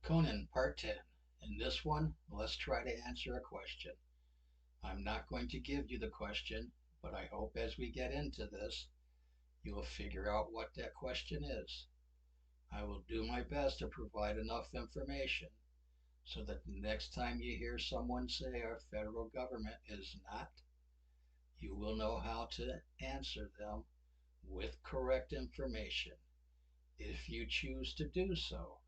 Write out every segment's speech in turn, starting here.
Conen, Part 10. In this one, let's try to answer a question. I'm not going to give you the question, but I hope as we get into this, you will figure out what that question is. I will do my best to provide enough information so that the next time you hear someone say our federal government is not, you will know how to answer them with correct information if you choose to do so.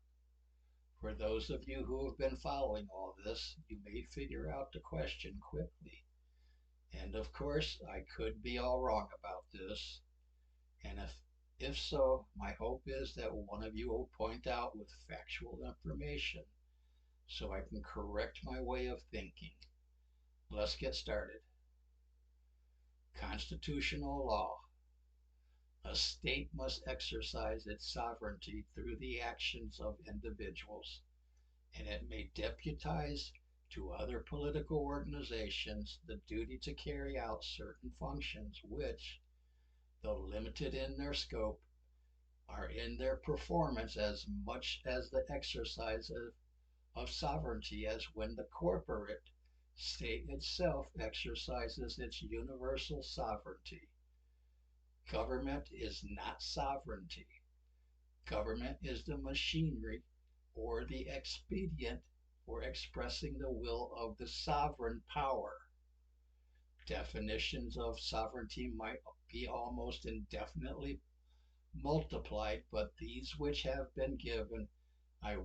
For those of you who have been following all this, you may figure out the question quickly. And of course, I could be all wrong about this. And if so, my hope is that one of you will point out with factual information so I can correct my way of thinking. Let's get started. Constitutional law. A state must exercise its sovereignty through the actions of individuals, and it may deputize to other political organizations the duty to carry out certain functions which, though limited in their scope, are in their performance as much as the exercise of sovereignty as when the corporate state itself exercises its universal sovereignty. Government is not sovereignty. Government is the machinery or the expedient for expressing the will of the sovereign power. Definitions of sovereignty might be almost indefinitely multiplied, but these which have been given, I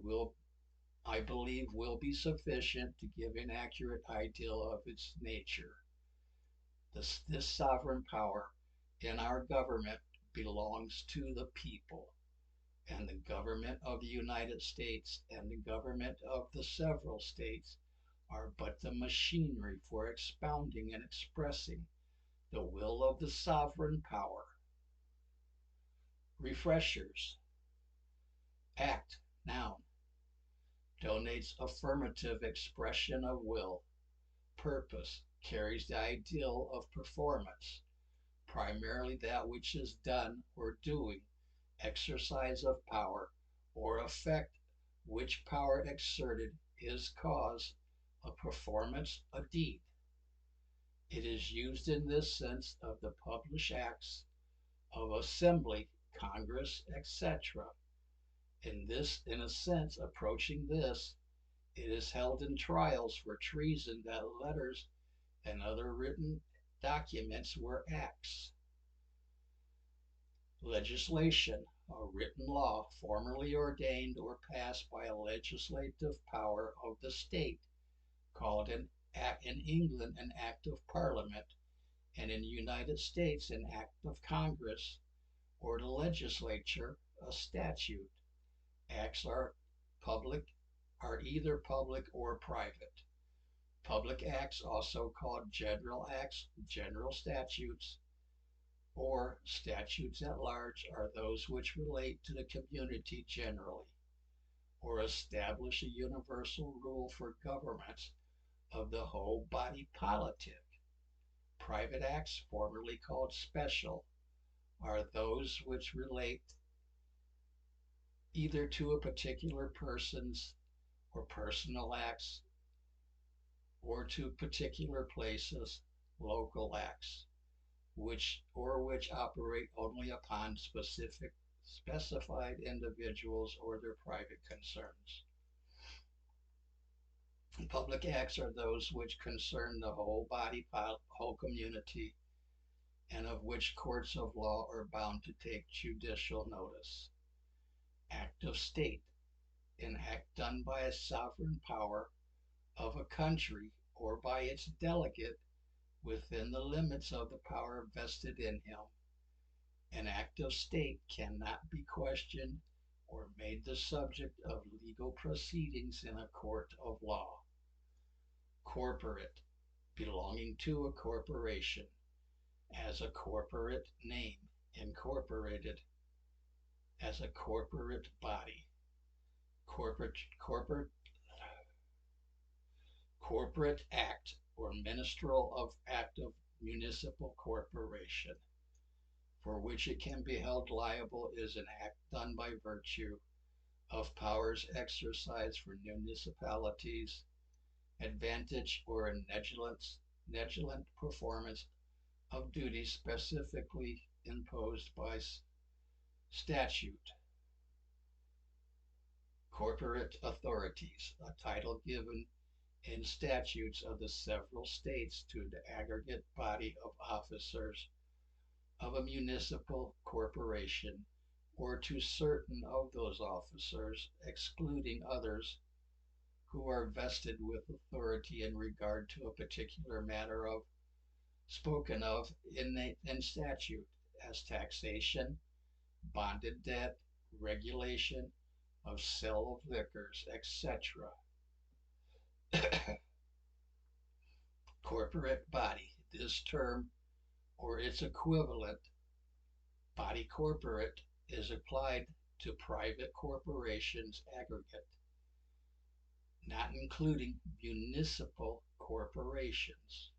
believe, will be sufficient to give an accurate idea of its nature. This sovereign power in our government belongs to the people, and the government of the United States and the government of the several states are but the machinery for expounding and expressing the will of the sovereign power. Refreshers. Act, noun, donates affirmative expression of will. Purpose carries the ideal of performance, primarily that which is done or doing, exercise of power, or effect which power exerted is cause, a performance, a deed. It is used in this sense of the published acts of assembly, Congress, etc. In a sense approaching this, it is held in trials for treason that letters and other written documents were acts. Legislation, a written law formally ordained or passed by a legislative power of the state, called in England an act of parliament, and in the United States an act of Congress or the legislature, a statute. Acts are either public or private. Public acts, also called general acts, general statutes, or statutes at large, are those which relate to the community generally, or establish a universal rule for governments of the whole body politic. Private acts, formerly called special, are those which relate either to a particular person's or personal acts or to particular places, local acts, which operate only upon specified individuals or their private concerns. Public acts are those which concern the whole body, whole community, and of which courts of law are bound to take judicial notice. Act of state, an act done by a sovereign power of a country or by its delegate within the limits of the power vested in him. An act of state cannot be questioned or made the subject of legal proceedings in a court of law. Corporate, belonging to a corporation, as a corporate name, incorporated, as a corporate body. Corporate act or ministerial act of municipal corporation, for which it can be held liable, is an act done by virtue of powers exercised for municipalities, advantage or a negligent performance of duties specifically imposed by statute. Corporate authorities, a title given in statutes of the several states to the aggregate body of officers of a municipal corporation, or to certain of those officers, excluding others who are vested with authority in regard to a particular matter of spoken of in statute, as taxation, bonded debt, regulation of sale of liquors, etc. Corporate body. This term or its equivalent, body corporate, is applied to private corporations aggregate, not including municipal corporations.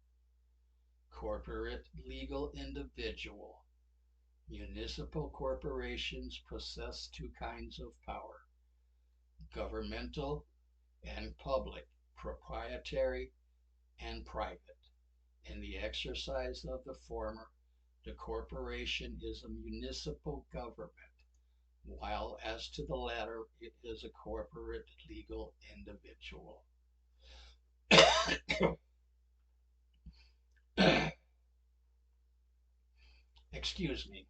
Corporate legal individual. Municipal corporations possess two kinds of power: governmental and public, proprietary and private. In the exercise of the former, the corporation is a municipal government, while as to the latter, it is a corporate legal individual. Excuse me.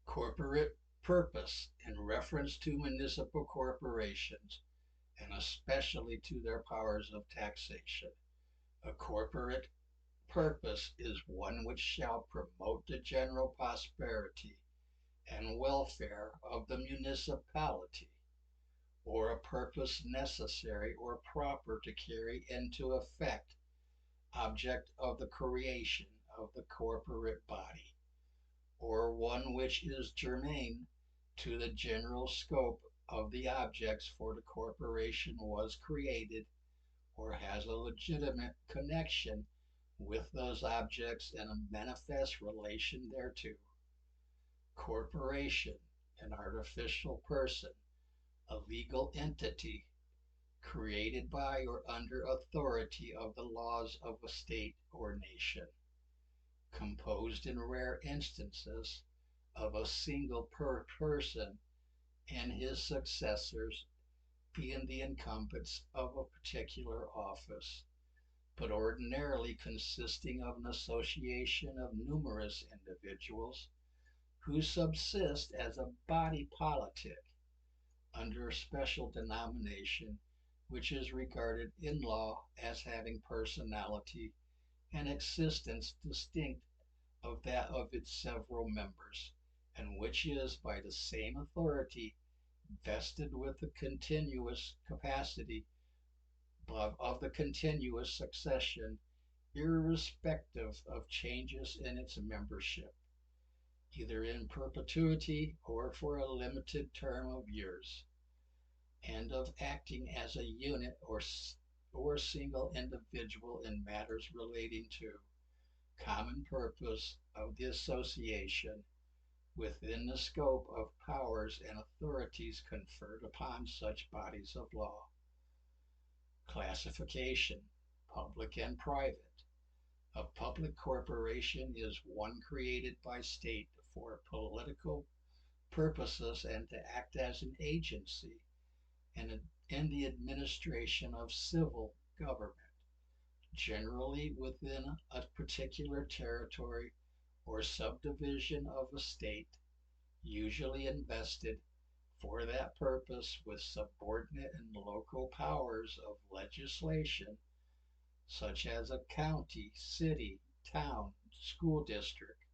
Corporate purpose in reference to municipal corporations, and especially to their powers of taxation. A corporate purpose is one which shall promote the general prosperity and welfare of the municipality, or a purpose necessary or proper to carry into effect object of the creation of the corporate body, or one which is germane to the general scope of the objects for the corporation was created, or has a legitimate connection with those objects and a manifest relation thereto. Corporation, an artificial person, a legal entity, created by or under authority of the laws of a state or nation, composed in rare instances of a single person and his successors being the incumbents of a particular office, but ordinarily consisting of an association of numerous individuals who subsist as a body politic under a special denomination which is regarded in law as having personality and existence distinct of that of its several members, and which is by the same authority vested with the continuous capacity of the continuous succession, irrespective of changes in its membership, either in perpetuity or for a limited term of years, and of acting as a unit or single individual in matters relating to common purpose of the association within the scope of powers and authorities conferred upon such bodies of law. Classification, public and private. A public corporation is one created by state for political purposes and to act as an agency in the administration of civil government, generally within a particular territory or subdivision of a state, usually invested for that purpose with subordinate and local powers of legislation, such as a county, city, town, school district.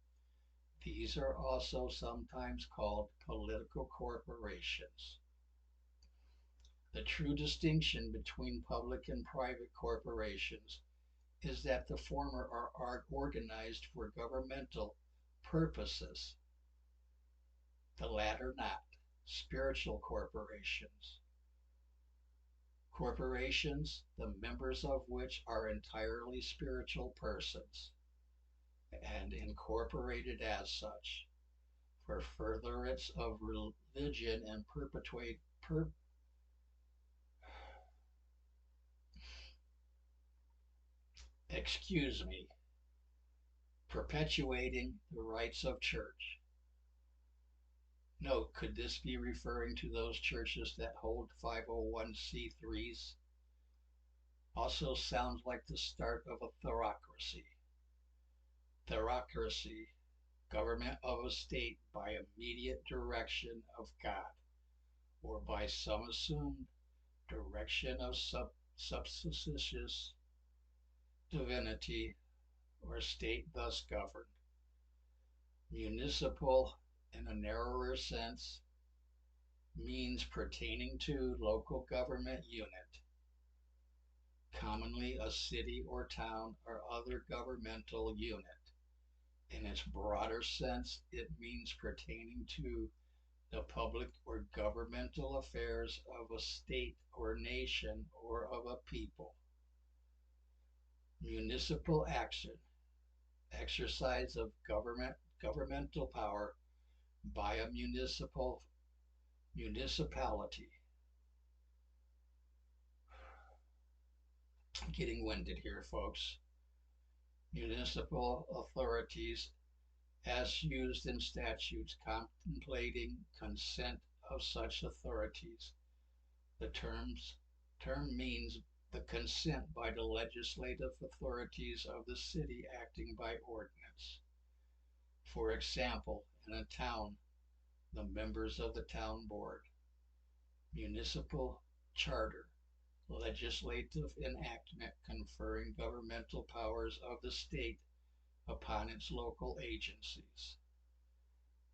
These are also sometimes called political corporations. The true distinction between public and private corporations is that the former are organized for governmental purposes, the latter not. Spiritual corporations. Corporations, the members of which are entirely spiritual persons and incorporated as such. for furtherance of religion and excuse me, perpetuating the rights of church. Note, could this be referring to those churches that hold 501c3s? Also sounds like the start of a theocracy. Theocracy, government of a state by immediate direction of God, or by some assumed direction of subsistitious divinity, or state thus governed. Municipal, in a narrower sense, means pertaining to local government unit, commonly a city or town or other governmental unit. In its broader sense, it means pertaining to the public or governmental affairs of a state or nation or of a people. Municipal action, exercise of governmental power by a municipality. I'm getting winded here, folks. Municipal authorities as used in statutes contemplating consent of such authorities. The term means the consent by the legislative authorities of the city acting by ordinance. For example, in a town, the members of the town board. Municipal charter, legislative enactment conferring governmental powers of the state upon its local agencies.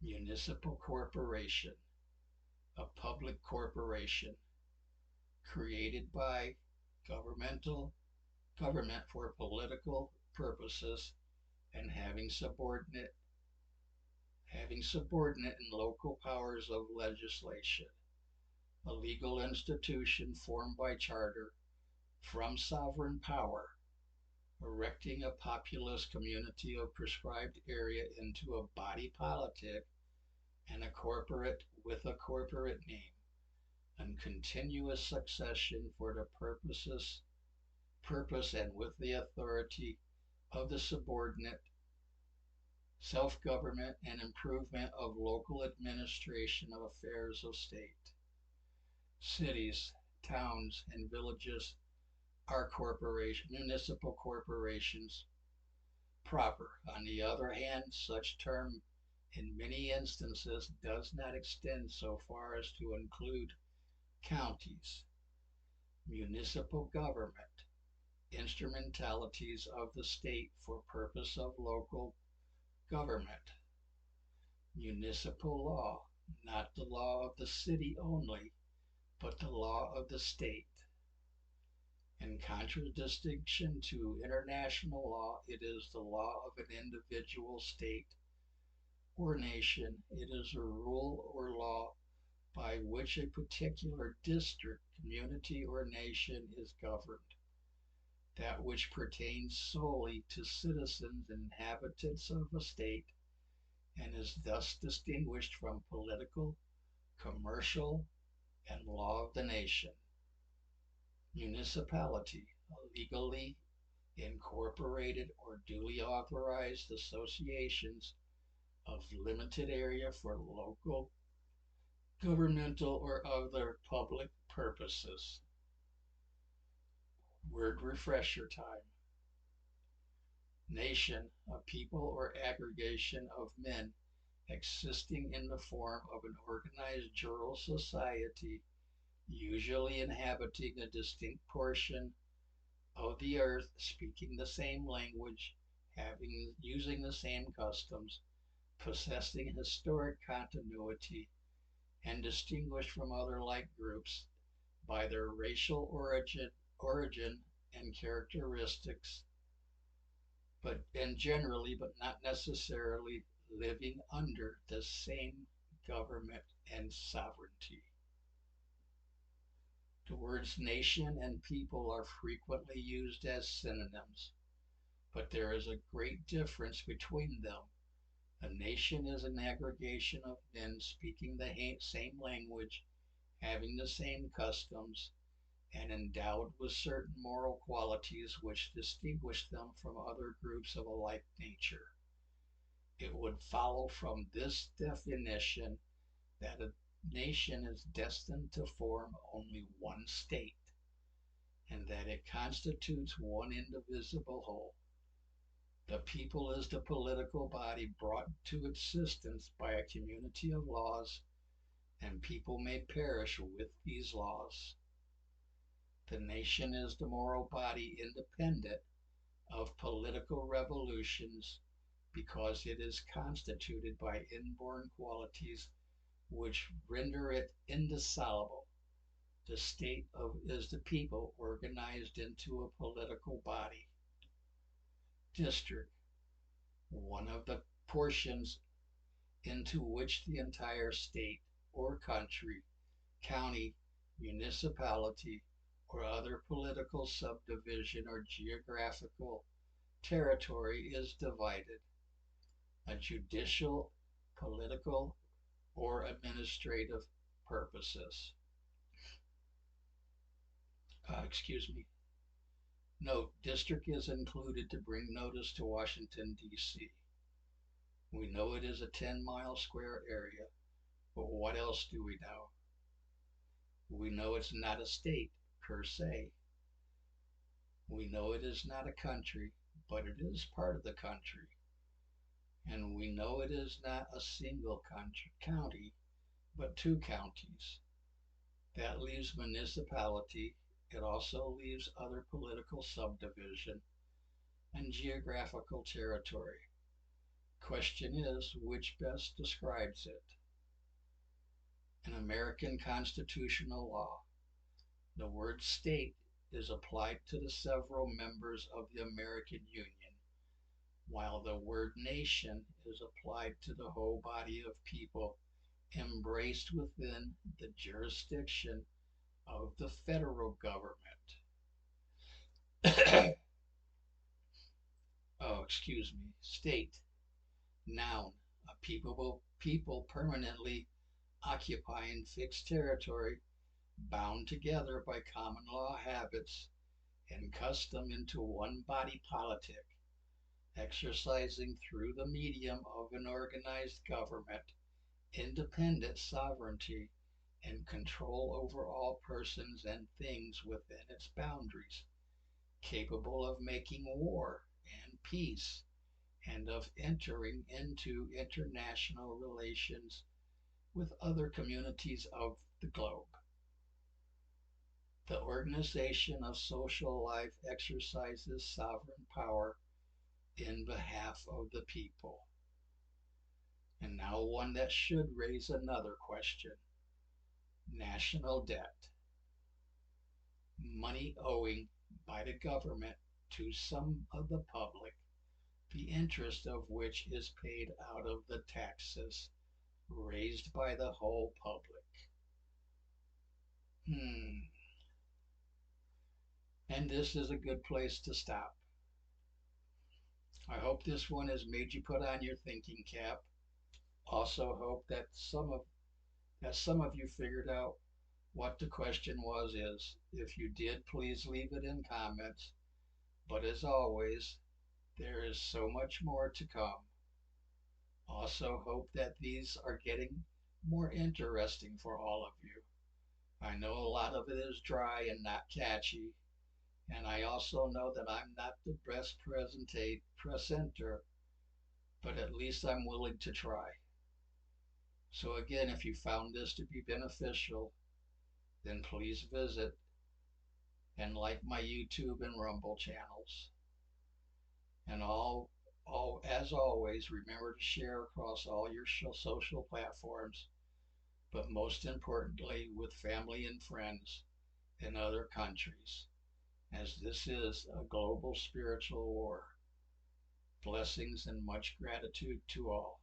Municipal corporation, a public corporation created by government for political purposes and having subordinate and local powers of legislation. A legal institution formed by charter from sovereign power, erecting a populous community of prescribed area into a body politic and a corporate with a corporate name, and continuous succession for the purpose and with the authority of the subordinate self-government and improvement of local administration of affairs of state. Cities, towns, and villages are municipal corporations proper. On the other hand, such term in many instances does not extend so far as to include counties, municipal government, instrumentalities of the state for purpose of local government, municipal law, not the law of the city only, but the law of the state. In contradistinction to international law, it is the law of an individual state or nation. It is a rule or law by which a particular district, community, or nation is governed. That which pertains solely to citizens and inhabitants of a state and is thus distinguished from political, commercial, and law of the nation. Municipality, legally incorporated or duly authorized associations of limited area for local, governmental, or other public purposes. Word refresher time. Nation, a people or aggregation of men existing in the form of an organized jural society, usually inhabiting a distinct portion of the earth, speaking the same language, using the same customs, possessing historic continuity, and distinguished from other like groups by their racial origin and characteristics, and generally, but not necessarily, living under the same government and sovereignty. The words nation and people are frequently used as synonyms, but there is a great difference between them, A nation is an aggregation of men speaking the same language, having the same customs, and endowed with certain moral qualities which distinguish them from other groups of a like nature. It would follow from this definition that a nation is destined to form only one state, and that it constitutes one indivisible whole. The people is the political body brought to existence by a community of laws, and people may perish with these laws. The nation is the moral body independent of political revolutions because it is constituted by inborn qualities which render it indissoluble. The state is the people organized into a political body. District, one of the portions into which the entire state or country, county, municipality, or other political subdivision or geographical territory is divided. A judicial, political, or administrative purposes. Excuse me. Note, district is included to bring notice to Washington, D.C. We know it is a 10-mile square area, but what else do we know? We know it's not a state per se. We know it is not a country, but it is part of the country. And we know it is not a single county, but two counties. That leaves municipality. It also leaves other political subdivision and geographical territory. Question is, which best describes it? In American constitutional law, the word state is applied to the several members of the American Union, while the word nation is applied to the whole body of people embraced within the jurisdiction of the federal government. State, noun, a people permanently occupying fixed territory, bound together by common law habits and custom into one body politic, exercising through the medium of an organized government independent sovereignty and control over all persons and things within its boundaries, capable of making war and peace, and of entering into international relations with other communities of the globe. The organization of social life exercises sovereign power in behalf of the people. And now one that should raise another question. National debt. Money owing by the government to some of the public, the interest of which is paid out of the taxes raised by the whole public. And this is a good place to stop. I hope this one has made you put on your thinking cap. Also hope that some of you figured out what the question is. If you did, please leave it in comments. But as always, there is so much more to come. Also hope that these are getting more interesting for all of you. I know a lot of it is dry and not catchy, and I also know that I'm not the best presenter, but at least I'm willing to try. So again, if you found this to be beneficial, then please visit and like my YouTube and Rumble channels. And as always, remember to share across all your social platforms, but most importantly with family and friends in other countries, as this is a global spiritual war. Blessings and much gratitude to all.